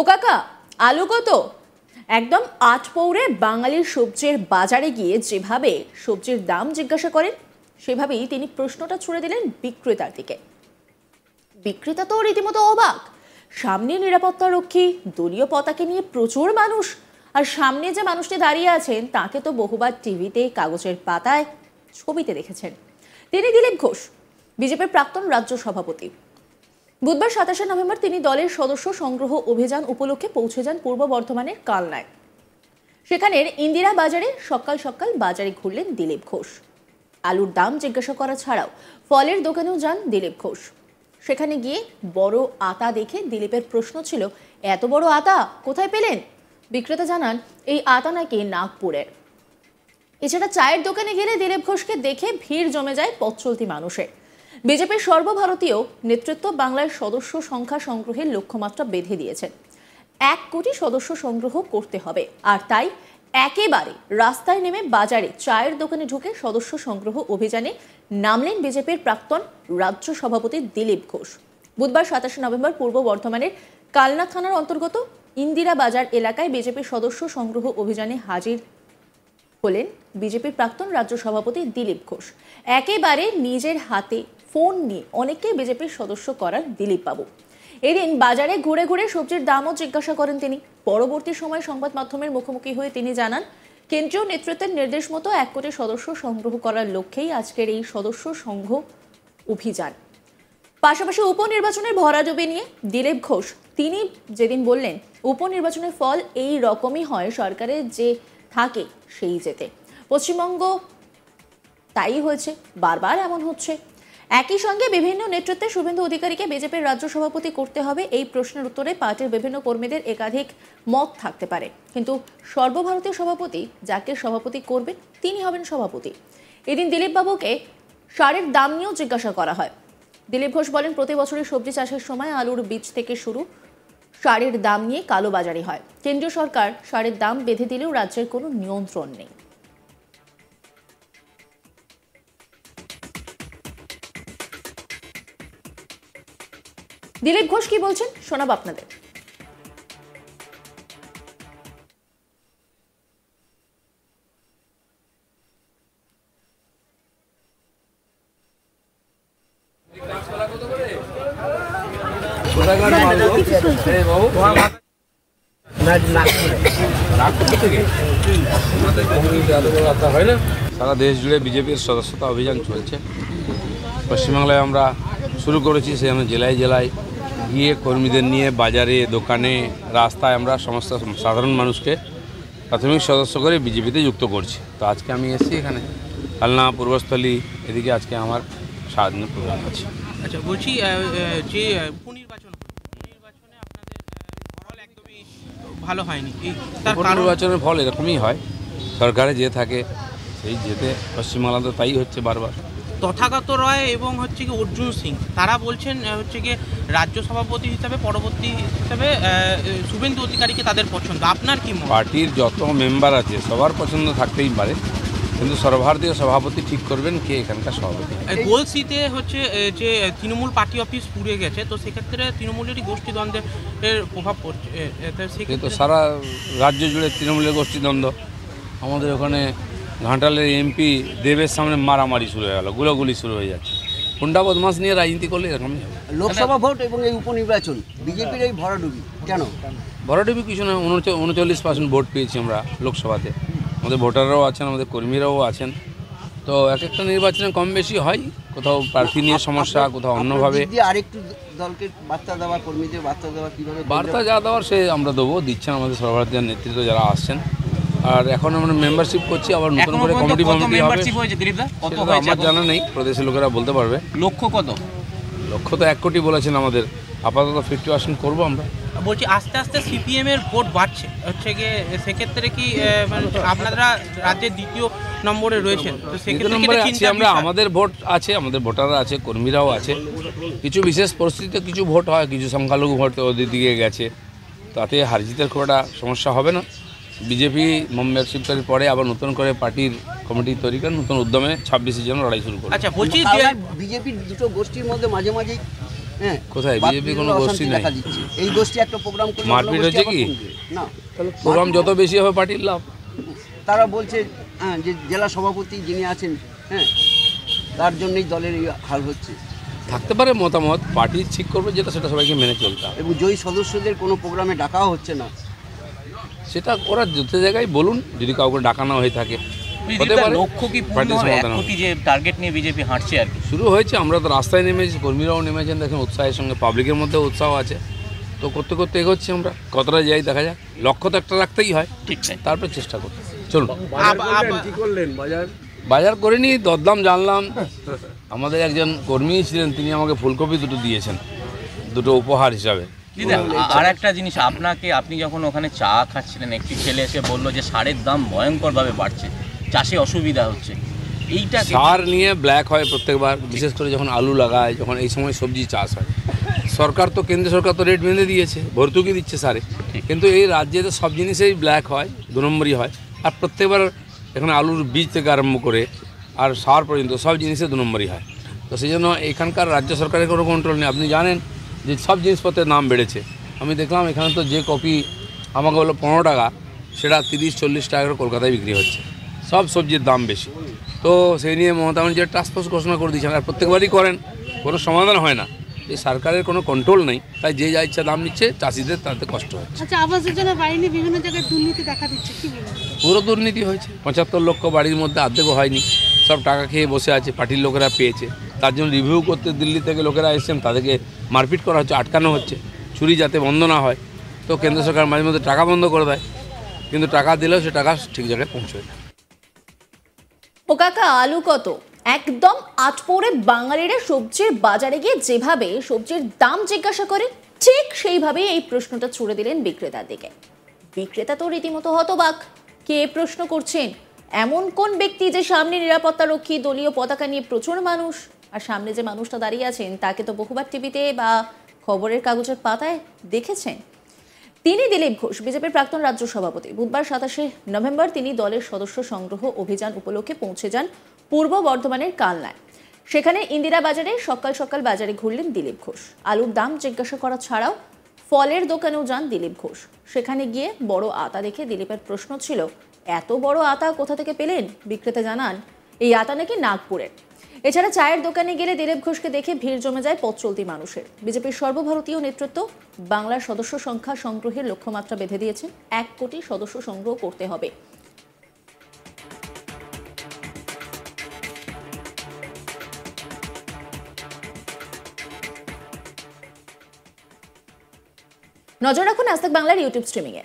ও কাকা, আলু কত? একদম আট পৌরে বাঙালির সবজির বাজারে গিয়ে যেভাবে সবজির দাম জিজ্ঞাসা করেন, সেভাবেই তিনি প্রশ্নটা ছুড়ে দিলেন বিক্রেতার দিকে। বিক্রেতা তো রীতিমতো অবাক। সামনে নিরাপত্তা রক্ষী, দলীয় পতাকা নিয়ে প্রচুর মানুষ, আর সামনে যে মানুষটি দাঁড়িয়ে আছেন তাকে তো বহুবার টিভিতে, কাগজের পাতায়, ছবিতে দেখেছেন। তিনি দিলীপ ঘোষ, বিজেপির প্রাক্তন রাজ্য সভাপতি। বুধবার 27 নভেম্বর তিনি দলের সদস্য সংগ্রহ অভিযান উপলক্ষে পৌঁছে যান পূর্ব বর্ধমানের কালনায়। সেখানের ইন্দিরা বাজারে সকাল সকাল বাজারে ঘুরলেন দিলীপ ঘোষ। আলুর দাম জিজ্ঞাসা করা ছাড়াও ফলের দোকানেও যান দিলীপ ঘোষ। সেখানে গিয়ে বড় আতা দেখে দিলীপের প্রশ্ন ছিল, এত বড় আতা কোথায় পেলেন? বিক্রেতা জানান, এই আতা নাকি নাগপুরের। এছাড়া চায়ের দোকানে গেলে দিলীপ ঘোষকে দেখে ভিড় জমে যায় পথ চলতি মানুষের। বিজেপির সর্বভারতীয় নেতৃত্ব বাংলার সদস্য সংখ্যা সংগ্রহের লক্ষ্যমাত্রা বেঁধে দিয়েছেন। 1 কোটি সদস্য সংগ্রহ করতে হবে, আর তাই একেবারে রাস্তায় নেমে বাজারে চায়ের দোকানে ঢুকে সদস্য সংগ্রহ অভিযানে নামলেন বিজেপির প্রাক্তন রাজ্য সভাপতি দিলীপ ঘোষ। বুধবার 27 নভেম্বর পূর্ব বর্ধমানের কালনা থানার অন্তর্গত ইন্দিরা বাজার এলাকায় বিজেপির সদস্য সংগ্রহ অভিযানে হাজির হলেন বিজেপির প্রাক্তন রাজ্য সভাপতি দিলীপ ঘোষ। একেবারে নিজের হাতে ফোন নিয়ে অনেককে বিজেপির সদস্য করার দিলীপ বাবু। এদিন বাজারে ঘুরে ঘুরে সবজির দামও জিজ্ঞাসা করেন তিনি। পরবর্তী সময় সংবাদ মাধ্যমের মুখোমুখি হয়ে তিনি জানান, কেন্দ্রীয় নেতৃত্বের নির্দেশ মতো 1 কোটি সদস্য সংগ্রহ করার লক্ষ্যেই আজকের এই সদস্য সংঘ অভিযান। পাশাপাশি উপনির্বাচনের ভরাডুবি নিয়ে দিলীপ ঘোষ তিনি যেদিন বললেন, উপনির্বাচনের ফল এই রকমই হয়, সরকারের যে থাকে সেই যেতে। পশ্চিমবঙ্গ তাই হয়েছে, বারবার এমন হচ্ছে। একই সঙ্গে বিভিন্ন নেতৃত্বে শুভেন্দু অধিকারীকে বিজেপির রাজ্য সভাপতি করতে হবে, এই প্রশ্নের উত্তরে পার্টির বিভিন্ন কর্মীদের একাধিক মত থাকতে পারে, কিন্তু সর্বভারতীয় সভাপতি যাকে সভাপতি করবেন তিনি হবেন সভাপতি। এদিন দিলীপ বাবুকে সারের দাম নিয়েও জিজ্ঞাসা করা হয়। দিলীপ ঘোষ বলেন, প্রতি বছরের সবজি চাষের সময় আলুর বীজ থেকে শুরু সারের দাম নিয়ে কালোবাজারি হয়। কেন্দ্রীয় সরকার সারের দাম বেঁধে দিলেও রাজ্যের কোনো নিয়ন্ত্রণ নেই। দিলীপ ঘোষ কি বলছেন শোনাব আপনাদের। সারা দেশ জুড়ে বিজেপির সদস্যতা অভিযান চলছে। পশ্চিমবাংলায় আমরা শুরু করেছি, সেখানে জেলায় জেলায় গিয়ে কর্মীদের নিয়ে বাজারে, দোকানে, রাস্তায় আমরা সমস্ত সাধারণ মানুষকে প্রাথমিক সদস্য করে বিজেপিতে যুক্ত করছি। তো আজকে আমি এসেছি এখানে কালনা, পূর্বস্থলী, এদিকে আজকে আমার সারাদিনের প্রোগ্রাম আছে। আচ্ছা, বলছি যে উপনির্বাচনে আপনাদের ফল একদমই ভালো হয়নি, উপনির্বাচনের ফল এরকমই হয়, সরকারে যে থাকে সেই যেতে। পশ্চিমবাংলাতে তাই হচ্ছে বারবার। তথাগত রায় এবং হচ্ছে কি অর্জুন সিং তারা বলছেন হচ্ছে কি রাজ্য সভাপতি হিসাবে, পরবর্তী হিসাবে শুভেন্দু অধিকারীকে তাদের পছন্দ। আপনার কি মত? পার্টির যত মেম্বার আছে সবার পছন্দ থাকতেই পারে, কিন্তু সর্বভারতীয় সভাপতি ঠিক করবেন কে এখানকার সভাপতি। গোলসিতে হচ্ছে যে তৃণমূল পার্টি অফিস পুড়ে গেছে, তো সেক্ষেত্রে তৃণমূলেরই গোষ্ঠীদ্বন্দ্বের প্রভাব পড়ছে। তো সারা রাজ্য জুড়ে তৃণমূলের গোষ্ঠীদ্বন্দ্ব। আমাদের ওখানে ঘাটালের এমপি দেবের সামনে মারামারি শুরু হয়ে গেল, গুলোগুলি শুরু হয়ে যাচ্ছে। হুন্ডা বদমাস নিয়ে রাজনীতি করলে এরকমই হবে। লোকসভা ভোট এবং এই উপনির্বাচন, বিজেপির এই ভরাডুবি কেন? ভরাডুবি কিছু না, 39% ভোট পেয়েছি আমরা লোকসভাতে। আমাদের ভোটাররাও আছেন, আমাদের কর্মীরাও আছেন। তো এক একটা নির্বাচনে কম বেশি হয়, কোথাও প্রার্থী নিয়ে সমস্যা, কোথাও অন্যভাবে। আরেকটু দলকে বার্তা দেওয়া, কর্মীদের বার্তা দেওয়া, কীভাবে বার্তা যা দেওয়ার সে আমরা দেবো, দিচ্ছেন আমাদের সর্বভারতীয় নেতৃত্ব যারা আসছেন। আর এখন আমরা মেম্বারশিপ করছি, আবার নতুন করে কমিটি হবে। আমার জানা নেই, প্রদেশের লোকেরা বলতে পারবে। লক্ষ্য কত? লক্ষ্য তো 1 কোটি বলেছেন আমাদের, আপাতত 50% করবো আমরা। বলছি আস্তে আস্তে সিপিএম এর ভোট বাড়ছে, হচ্ছে গিয়ে সেক্ষেত্রে কি আপনারা রাজ্যের 2 নম্বরে রয়েছেন, তো সেক্ষেত্রে আমরা, আমাদের ভোট আছে, আমাদের ভোটাররা আছে, কর্মীরাও আছে। কিছু বিশেষ পরিস্থিতিতে কিছু ভোট হয়, কিছু সংখ্যালঘু ভোট ওদের দিকে গেছে, তাতে হারজিতের খুব একটা সমস্যা হবে না। বিজেপি মেম্বারশিপকারীর পরে আবার নতুন করে পার্টির কমিটি তৈরি করে নতুন উদ্যমে 26 জন লড়াই শুরু করে। আচ্ছা, বলছি বিজেপির দুটো গোষ্ঠীর মধ্যে মাঝে মাঝেই হ্যাঁ কোথায়? বিজেপি কোনো বাকবিতণ্ডা গোষ্ঠী অশান্তি নাই। দেখা দিচ্ছে। এই গোষ্ঠী একটা প্রোগ্রাম করলে মারপিট অন্য গোষ্ঠী হচ্ছে আবার কি? ফোন দেবে। না তাহলে প্রোগ্রাম যত বেশি হবে পার্টির লাভ। তারা বলছে হ্যাঁ যে জেলা সভাপতি যিনি আছেন, হ্যাঁ, তার জন্যই দলের এই হাল হচ্ছে। থাকতে পারে মতামত, পার্টি ঠিক করবে যেটা সেটা সবাইকে মেনে চলতে হবে। এবং জয়ী সদস্যদের কোনো প্রোগ্রামে ডাকাও হচ্ছে না। সেটা ওরা যত জায়গায় বলুন, যদি কাউকে ডাকানো হয়ে থাকে হতে পারে। লক্ষ্য কি পূর্ণ পার্টির হবে? সমাধান 1 হবে। কোটি যে টার্গেট নিয়ে বিজেপি হাঁটছে আর কি। শুরু হয়েছে, আমরা তো রাস্তায় নেমেছি, কর্মীরাও নেমেছেন, দেখেন উৎসাহের সঙ্গে, পাবলিকের মধ্যে উৎসাহ আছে। তো করতে করতে এগোচ্ছি আমরা, কতটা যাই দেখা যাক। লক্ষ্য তো একটা রাখতেই হয়, ঠিক তাই। তারপর চেষ্টা করতে চলুন। কি করলেন বাজার? বাজার করিনি, দরদাম জানলাম। আমাদের একজন কর্মী ছিলেন, তিনি আমাকে ফুলকপি দুটো দিয়েছেন, দুটো উপহার হিসাবে। দিদা, আর একটা জিনিস, আপনি যখন ওখানে চা খাচ্ছিলেন, একটি ছেলে এসে বললো যে সারের দাম ভয়ঙ্করভাবে বাড়ছে, চাষে অসুবিধা হচ্ছে। এইটা সার নিয়ে ব্ল্যাক হয় প্রত্যেকবার, বিশেষ করে যখন আলু লাগায়, যখন এই সময় সবজি চাষ হয়। সরকার তো, কেন্দ্র সরকার তো রেট বেঁধে দিয়েছে, ভর্তুকি দিচ্ছে সারে, কিন্তু এই রাজ্যে তো সব জিনিসেই ব্ল্যাক হয়, 2 নম্বরই হয়। আর প্রত্যেকবার এখানে আলুর বীজ থেকে আরম্ভ করে আর সার পর্যন্ত সব জিনিসে 2 নম্বরই হয়। তো সেই জন্য এখানকার রাজ্য সরকারের কোনো কন্ট্রোল নেই। আপনি জানেন যে সব জিনিসপত্রের দাম বেড়েছে। আমি দেখলাম এখানে তো যে কপি আমাকে বললো 15 টাকা, সেটা 30-40 টাকা করে কলকাতায় বিক্রি হচ্ছে। সব সবজির দাম বেশি। তো সেই নিয়ে মমতা ব্যানার্জি টাস্ক ফোর্স ঘোষণা করে দিয়েছেন, আর প্রত্যেকবারই করেন, কোনো সমাধান হয় না। এই সরকারের কোনো কন্ট্রোল নেই, তাই যে যা ইচ্ছা দাম নিচ্ছে, চাষিদের তাতে কষ্ট হচ্ছে। আচ্ছা, আবাস যোজনা বাড়ি নিয়ে বিভিন্ন জায়গায় দুর্নীতি দেখা দিচ্ছে, কি বলবো? পুরো দুর্নীতি হয়েছে। 75 লক্ষ বাড়ির মধ্যে অর্ধেকও হয়নি, সব টাকা খেয়ে বসে আছে, পার্টির লোকেরা পেয়েছে। তার জন্য রিভিউ করতে দিল্লি থেকে লোকেরা এসেছেন, তাদেরকে মারপিট করা হচ্ছে, আটকানো হচ্ছে, চুরি যাতে বন্ধ না হয়। তো কেন্দ্র সরকার মাঝে মধ্যে টাকা বন্ধ করে দেয়, কিন্তু টাকা দিলেও সে টাকা ঠিক জায়গায় পৌঁছয় না। ও কাকা, আলু কত? একদম আটপৌরে বাঙালিরা সবজির বাজারে গিয়ে যেভাবে সবজির দাম জিজ্ঞাসা করে, ঠিক সেইভাবেই এই প্রশ্নটা ছুড়ে দিলেন বিক্রেতার দিকে। বিক্রেতা তো রীতিমতো হতবাক। কে প্রশ্ন করছেন? এমন কোন ব্যক্তি যে সামনে নিরাপত্তা রক্ষী, দলীয় পতাকা নিয়ে প্রচুর মানুষ, আর সামনে যে মানুষটা দাঁড়িয়ে আছেন তাকে তো বহুবার টিভিতে বা খবরের কাগজের পাতায় দেখেছেন। তিনি দিলীপ ঘোষ, বিজেপির প্রাক্তন রাজ্য সভাপতি। বুধবার 27শে নভেম্বর তিনি দলের সদস্য সংগ্রহ অভিযান উপলক্ষে পৌঁছে যান পূর্ব বর্ধমানের কালনায়। সেখানে ইন্দিরা বাজারে সকাল সকাল বাজারে ঘুরলেন দিলীপ ঘোষ। আলুর দাম জিজ্ঞাসা করা ছাড়াও ফলের দোকানেও যান দিলীপ ঘোষ। সেখানে গিয়ে বড় আতা দেখে দিলীপের প্রশ্ন ছিল, এত বড় আতা কোথা থেকে পেলেন? বিক্রেতা জানান, এই আতা নাকি নাগপুরের। এছাড়া চায়ের দোকানে গেলে দিলীপ ঘোষকে দেখে ভিড় জমে যায় পথ চলতি মানুষের। বিজেপির সর্বভারতীয় নেতৃত্ব বাংলার সদস্য সংখ্যা সংগ্রহের লক্ষ্যমাত্রা বেঁধে দিয়েছে। 1 কোটি সদস্য সংগ্রহ করতে হবে। নজর রাখুন আজ তাক বাংলার ইউটিউব স্ট্রিমিংয়ে।